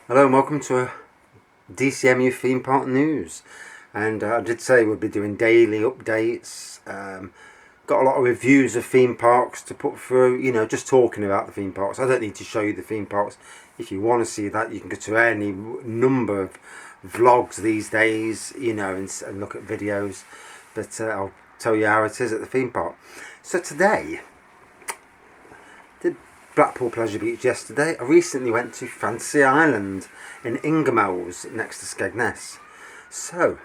Hello and welcome to DCMU theme park news. And I did say we'd be doing daily updates. Got a lot of reviews of theme parks to put through, just talking about the theme parks. I don't need to show you the theme parks. If you want to see that, you can go to any number of vlogs these days, and look at videos. But I'll tell you how it is at the theme park. So today, did Blackpool Pleasure Beach yesterday. I recently went to Fantasy Island in Ingoldmells next to Skegness. So,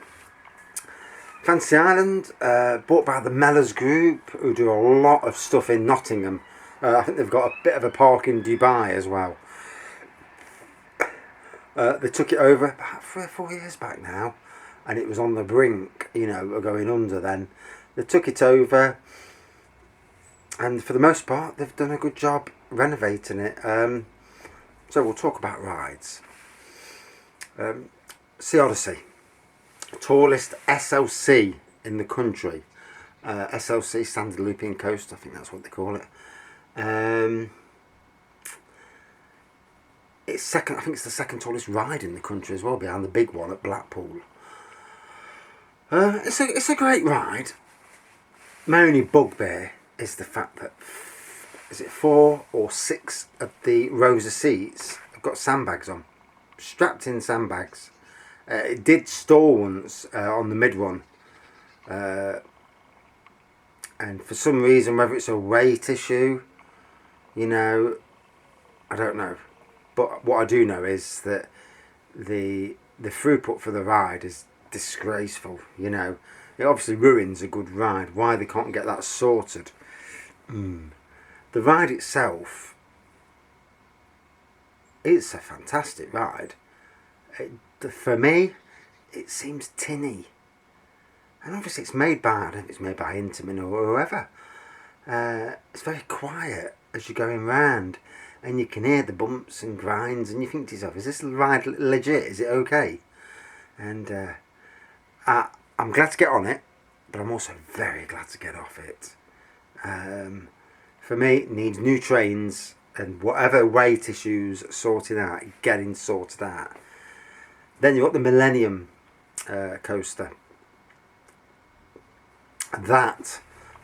Fantasy Island, bought by the Mellors Group, who do a lot of stuff in Nottingham. I think they've got a bit of a park in Dubai as well. They took it over about 3 or 4 years back now, and it was on the brink, of going under then. They took it over, and for the most part, they've done a good job renovating it. So we'll talk about rides. Sea Odyssey, tallest SLC in the country. SLC, Standard Looping Coast, I think that's what they call it. It's second. I think it's the second tallest ride in the country as well, behind the big one at Blackpool. It's a great ride. My only bugbear is the fact that is it 4 or 6 of the rows of seats have got sandbags on, strapped in sandbags. It did stall once on the mid run, and for some reason, whether it's a weight issue, I don't know. But what I do know is that the throughput for the ride is disgraceful. It obviously ruins a good ride. Why they can't get that sorted? The ride itself, it's a fantastic ride. For me, it seems tinny. And obviously it's made by, I don't know if it's made by Intamin or whoever. It's very quiet as you're going round. And you can hear the bumps and grinds, and you think to yourself, is this ride legit? Is it okay? And I'm glad to get on it, but I'm also very glad to get off it. For me, it needs new trains and whatever weight issues sorted out, getting sorted out. Then you've got the Millennium coaster. That,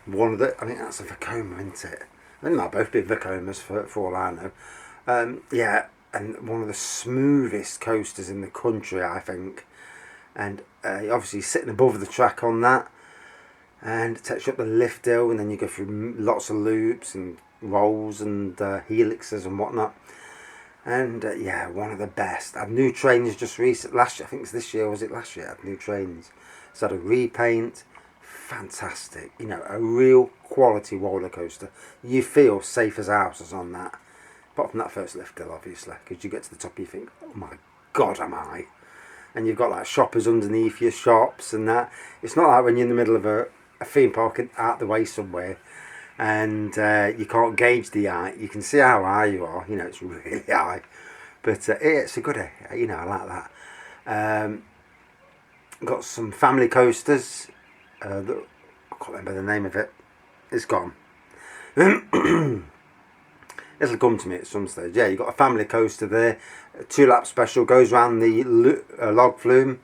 I think that's a Vekoma, isn't it? They might both be Vekomas for all I know. And one of the smoothest coasters in the country, I think. And obviously sitting above the track on that, and it takes you up the lift hill, and then you go through lots of loops and rolls and helixes and whatnot. And one of the best. I had new trains just recently. Last year, I think it's this year, was it last year? I had new trains. So I had a repaint. Fantastic. A real quality roller coaster. You feel safe as houses on that. Apart from that first lift hill, obviously. Because you get to the top, you think, oh my God, am I? And you've got like shoppers underneath your shops and that. It's not like when you're in the middle of a theme park out the way somewhere, and you can't gauge the height. You can see how high you are. It's really high. But it's a good, I like that. Got some family coasters. I can't remember the name of it. It's gone. It'll come to me at some stage. Yeah, you've got a family coaster there. A 2-lap special goes around the log flume.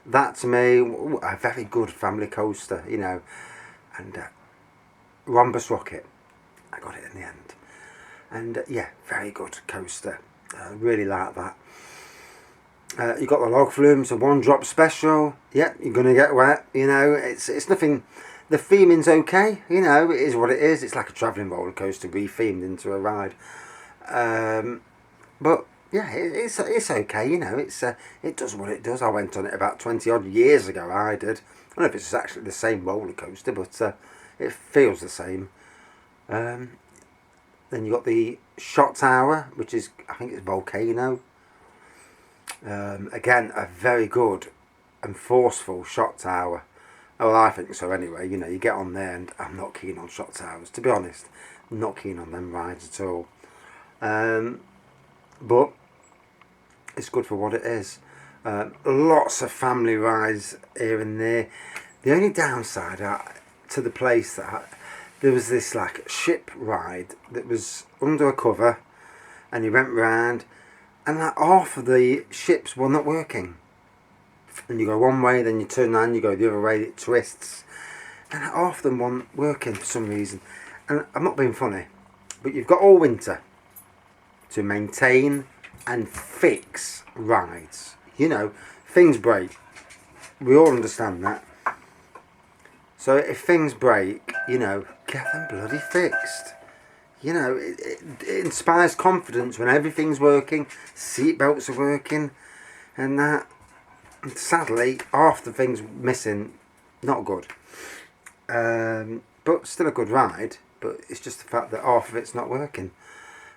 That to me, a very good family coaster, And Rhombus Rocket, I got it in the end. And very good coaster. Really like that. You got the log flumes, a 1-drop special. You're gonna get wet. It's nothing. The theming's okay. It is what it is. It's like a travelling roller coaster re-themed into a ride. But it's okay. It does what it does. I went on it about 20 odd years ago. I did. I don't know if it's actually the same roller coaster, but it feels the same. Then you got the Shot Tower, which is, I think it's Volcano. Again, a very good and forceful shot tower. Well, I think so anyway. You get on there, and I'm not keen on shot towers, to be honest. I'm not keen on them rides at all. But it's good for what it is. Lots of family rides here and there. The only downside to the place there was this like ship ride that was under a cover, and you went round. and like half of the ships were not working. And you go one way, then you turn around, you go the other way, it twists. And half of them weren't working for some reason. And I'm not being funny, but you've got all winter to maintain and fix rides. You know, things break. We all understand that. So if things break, you know, get them bloody fixed. You know, it inspires confidence when everything's working, seatbelts are working, and that. And sadly, half the things missing, not good. But still a good ride, but it's just the fact that half of it's not working.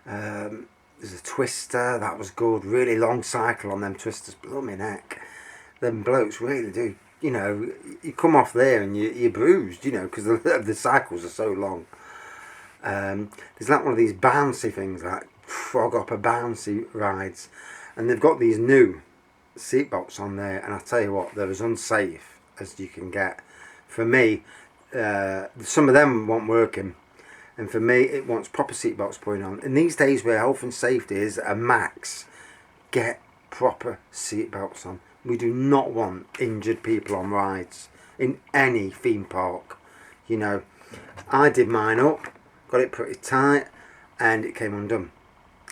There's a twister, that was good, really long cycle on them twisters, blooming heck. Them blokes really do, you know, you come off there and you're bruised, you know, because the cycles are so long. There's like one of these bouncy things, like frog hopper bouncy rides, and they've got these new seatbelts on there, and I tell you what, they're as unsafe as you can get. For me, some of them weren't working, and for me it wants proper seatbelts putting on. In these days where health and safety is a max, get proper seatbelts on. We do not want injured people on rides in any theme park. You know, I did mine up, got it pretty tight, and it came undone.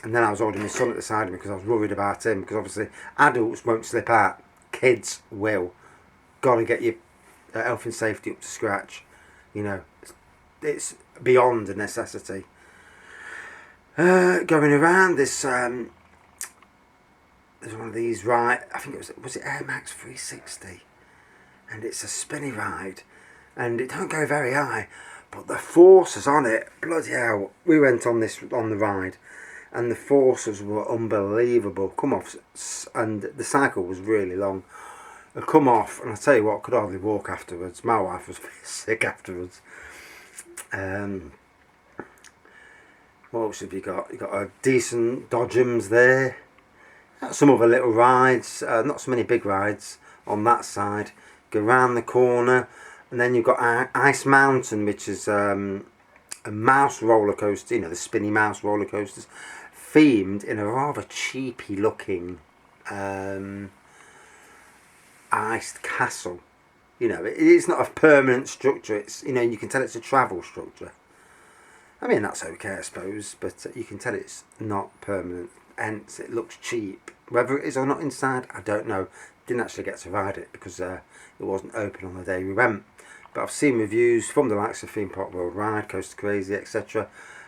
And then I was holding my son at the side of me because I was worried about him, because obviously adults won't slip out, kids will. Got to get your health and safety up to scratch. You know, it's beyond a necessity. Going around this, there's one of these ride. I think was it Air Max 360, and it's a spinny ride, and it don't go very high, but the forces on it, bloody hell! We went on the ride, and the forces were unbelievable. Come off, and the cycle was really long. I come off, and I tell you what, I could hardly walk afterwards. My wife was sick afterwards. What else have you got? You got a decent Dodgems there. Some other little rides, not so many big rides on that side. Go round the corner, and then you've got Ice Mountain, which is a mouse roller coaster. You know, the spinny mouse roller coasters, themed in a rather cheapy looking iced castle. You know, it's not a permanent structure. It's, you know, you can tell it's a travel structure. I mean, that's okay, I suppose, but you can tell it's not permanent. Hence, it looks cheap. Whether it is or not inside, I don't know. Didn't actually get to ride it because it wasn't open on the day we went. But I've seen reviews from the likes of Theme Park World Ride, Coaster Crazy, etc.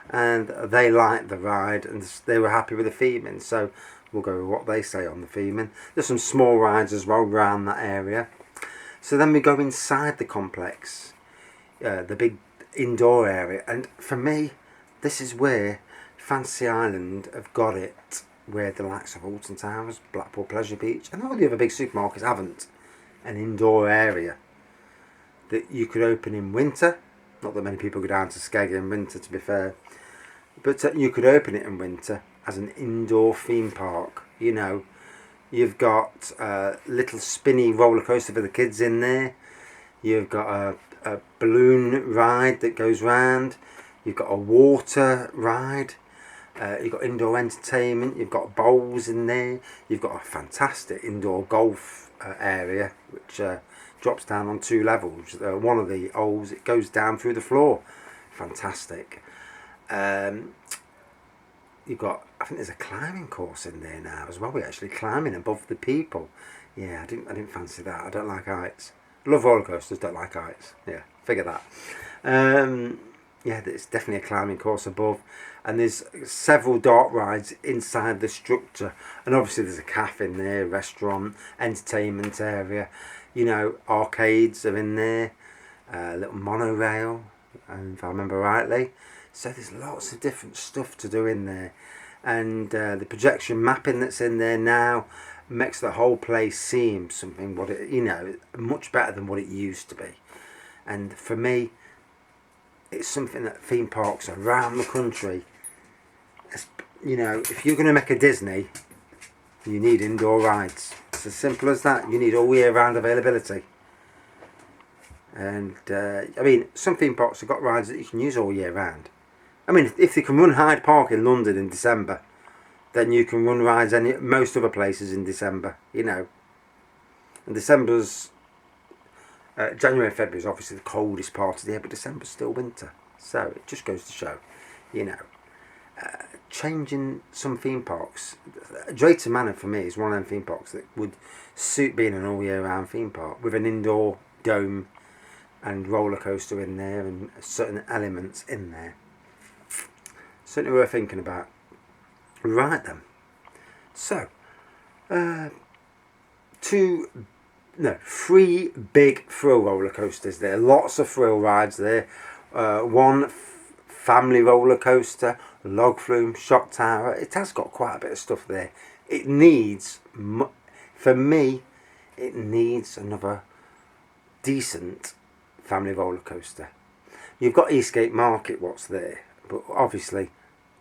And they liked the ride and they were happy with the theming. So we'll go with what they say on the theming. There's some small rides as well around that area. So then we go inside the complex, the big indoor area. And for me, this is where Fantasy Island have got it, where the likes of Alton Towers, Blackpool Pleasure Beach, and all the other big supermarkets haven't an indoor area that you could open in winter. Not that many people go down to Skegness in winter, to be fair, but you could open it in winter as an indoor theme park. You know, you've got a little spinny roller coaster for the kids in there. You've got a balloon ride that goes round. You've got a water ride. You've got indoor entertainment. You've got bowls in there. You've got a fantastic indoor golf area, which drops down on 2 levels. One of the holes, it goes down through the floor. Fantastic. You've got, I think there's a climbing course in there now as well. We're actually climbing above the people. Yeah, I didn't fancy that. I don't like heights. Love roller coasters, don't like heights. Yeah, figure that. Yeah, there's definitely a climbing course above, and there's several dark rides inside the structure, and obviously there's a cafe in there, restaurant, entertainment area, you know, arcades are in there, a little monorail, and if I remember rightly. So there's lots of different stuff to do in there, and the projection mapping that's in there now makes the whole place seem something what it, you know, much better than what it used to be. And for me, it's something that theme parks around the country, you know, if you're going to make a Disney, you need indoor rides. It's as simple as that. You need all year round availability. And I mean, some theme parks have got rides that you can use all year round. I mean, if they can run Hyde Park in London in December, then you can run rides most other places in December, you know. And December's January and February is obviously the coldest part of the year, but December's still winter. So it just goes to show, you know, changing some theme parks. Drayton Manor for me is one of them theme parks that would suit being an all year round theme park with an indoor dome and roller coaster in there and certain elements in there. Certainly worth thinking about. Right then. So, 3 big thrill roller coasters there. Lots of thrill rides there. One family roller coaster, log flume, shock tower. It has got quite a bit of stuff there. It needs, for me, it needs another decent family roller coaster. You've got Eastgate Market, what's there, but obviously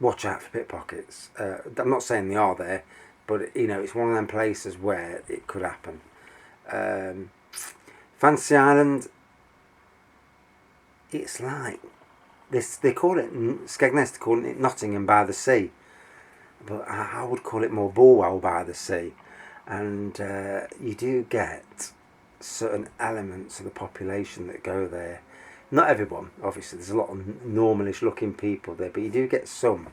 watch out for pickpockets. I'm not saying they are there, but you know, it's one of them places where it could happen. Fantasy Island, it's like this. They call it Skegness. They call it Nottingham by the Sea, but I would call it more Bulwell by the Sea. And you do get certain elements of the population that go there. Not everyone, obviously. There's a lot of normalish looking people there, but you do get some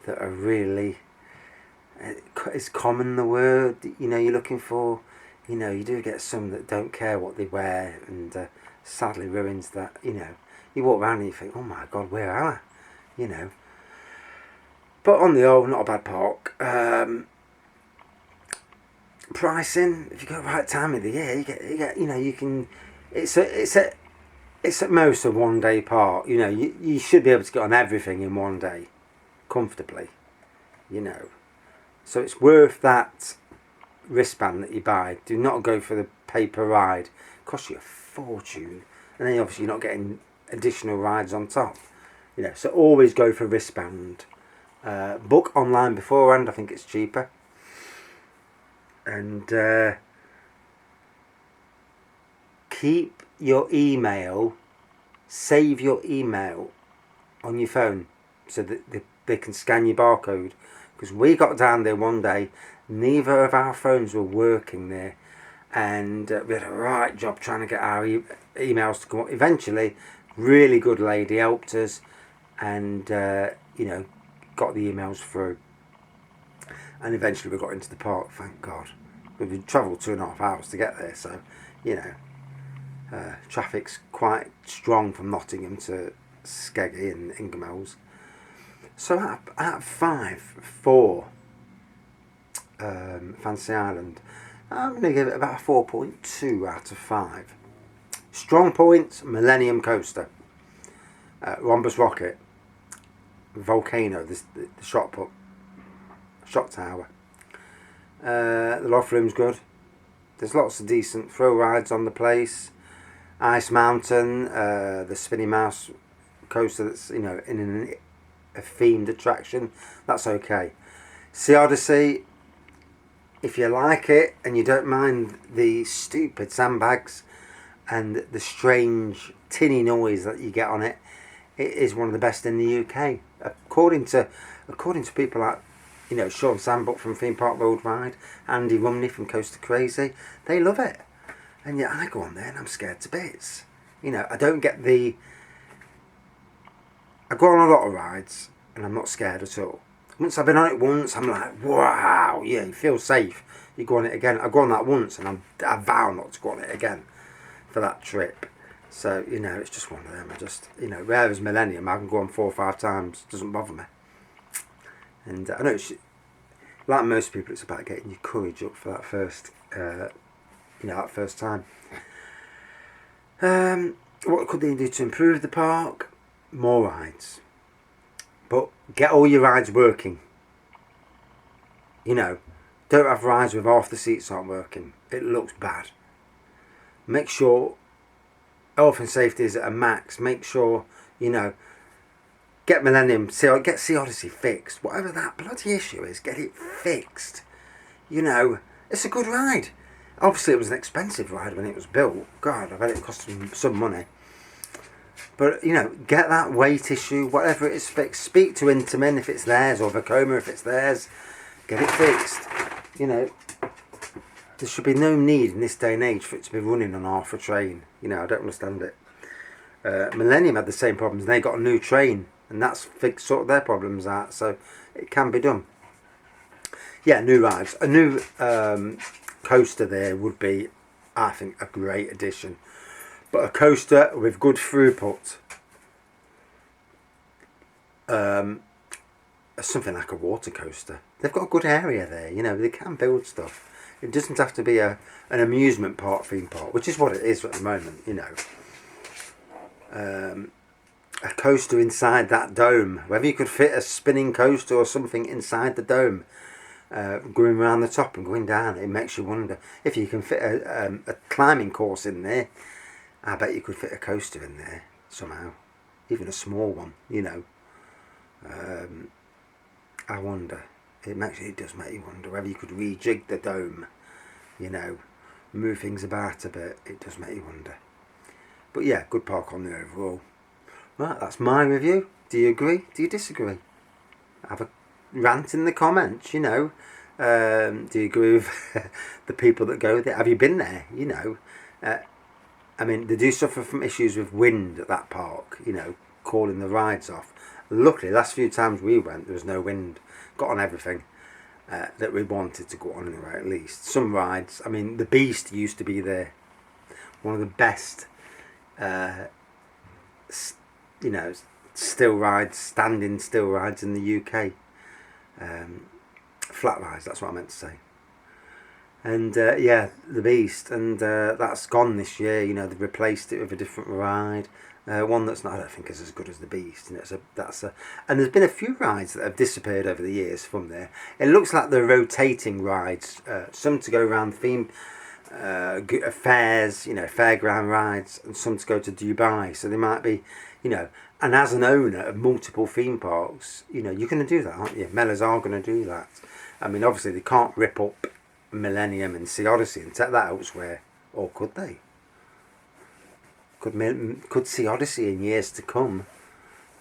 that are really. Is common the word you know you're looking for? You know, you do get some that don't care what they wear, and sadly ruins that. You know, you walk around and you think, oh my God, where am I? You know. But on the whole, not a bad park. Pricing, if you go right time of the year, you get you know, you can. It's at most a 1 day park. You know, you should be able to get on everything in 1 day, comfortably. You know, so it's worth that wristband that you buy. Do not go for the paper ride. It costs you a fortune, and then obviously you're not getting additional rides on top. You know, so always go for wristband. Book online beforehand. I think it's cheaper. And keep your email, save your email on your phone so that they can scan your barcode. Because we got down there one day, neither of our phones were working there, and we had a right job trying to get our emails to come up. Eventually, really good lady helped us, and you know, got the emails through. And eventually we got into the park, thank God. We travelled 2.5 hours to get there, so, you know, traffic's quite strong from Nottingham to Skeggy and Ingoldmells. So at 4, Fantasy Island, I'm going to give it about a 4.2 out of 5. Strong points, Millennium Coaster, Rhombus Rocket, Volcano, the shot put. Shock tower. The loft room's good. There's lots of decent thrill rides on the place. Ice Mountain, the Spinny Mouse coaster that's, you know, in a themed attraction. That's okay. Sea Odyssey, if you like it and you don't mind the stupid sandbags and the strange tinny noise that you get on it, it is one of the best in the UK. According to people like, you know, Sean Sandbuck from Theme Park Worldwide, Andy Rumney from Coaster Crazy, they love it. And yet I go on there and I'm scared to bits. You know, I go on a lot of rides and I'm not scared at all. Once I've been on it once, I'm like, wow, yeah, you feel safe. You go on it again. I go on that once and I vow not to go on it again for that trip. So, you know, it's just one of them. I just, you know, whereas Millennium, I can go on 4 or 5 times. It doesn't bother me. And I know, like most people, it's about getting your courage up for that first, that first time. What could they do to improve the park? More rides. But get all your rides working. You know, don't have rides with half the seats aren't working. It looks bad. Make sure health and safety is at a max. Make sure, you know, get Millennium, get Sea Odyssey fixed. Whatever that bloody issue is, get it fixed. You know, it's a good ride. Obviously, it was an expensive ride when it was built. God, I bet it cost them some money. But, you know, get that weight issue, whatever it is fixed. Speak to Intamin if it's theirs, or Vekoma if it's theirs. get it fixed. You know, there should be no need in this day and age for it to be running on half a train. You know, I don't understand it. Millennium had the same problems. They got a new train, and that's sorted their problems out. So it can be done. Yeah, new rides. A new coaster there would be, I think, a great addition. But a coaster with good throughput. Something like a water coaster. They've got a good area there. You know, they can build stuff. It doesn't have to be an amusement park theme park, which is what it is at the moment. You know, a coaster inside that dome. Whether you could fit a spinning coaster or something inside the dome, going around the top and going down, it makes you wonder if you can fit a climbing course in there. I bet you could fit a coaster in there somehow, even a small one. You know. I wonder. It does make you wonder whether you could rejig the dome, you know, move things about a bit. It does make you wonder. But yeah, good park on the overall. Right, that's my review. Do you agree? Do you disagree? Have a rant in the comments, you know. Do you agree with the people that go there? Have you been there? You know, I mean, they do suffer from issues with wind at that park, you know, calling the rides off. Luckily, the last few times we went, there was no wind. Got on everything that we wanted to go on anyway, at least. Some rides, I mean, the Beast used to be there. One of the best, you know, standing still rides in the UK. Flat rides, that's what I meant to say. And yeah, the Beast, and that's gone this year. You know, they've replaced it with a different ride. One that's not, I don't think, is as good as the Beast, and and there's been a few rides that have disappeared over the years from there. It looks like they're rotating rides, some to go around theme fairs, you know, fairground rides, and some to go to Dubai. So they might be, you know, and as an owner of multiple theme parks, you know, you're going to do that, aren't you? Mellors are going to do that. I mean, obviously they can't rip up Millennium and Sea Odyssey and take that elsewhere, or could they? Could Sea Odyssey in years to come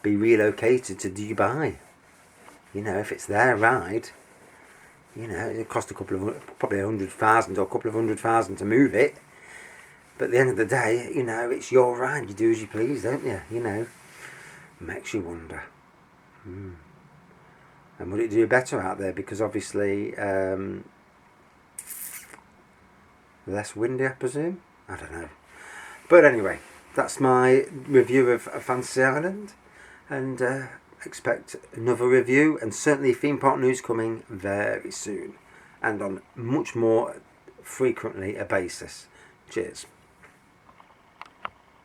be relocated to Dubai? You know, if it's their ride, you know, it cost probably 100,000 or a couple of 100,000 to move it. But at the end of the day, you know, it's your ride. You do as you please, don't you? You know, makes you wonder. And would it do better out there? Because obviously, less windy, I presume. I don't know. But anyway, that's my review of Fantasy Island, and expect another review, and certainly theme park news coming very soon, and on much more frequently a basis. Cheers.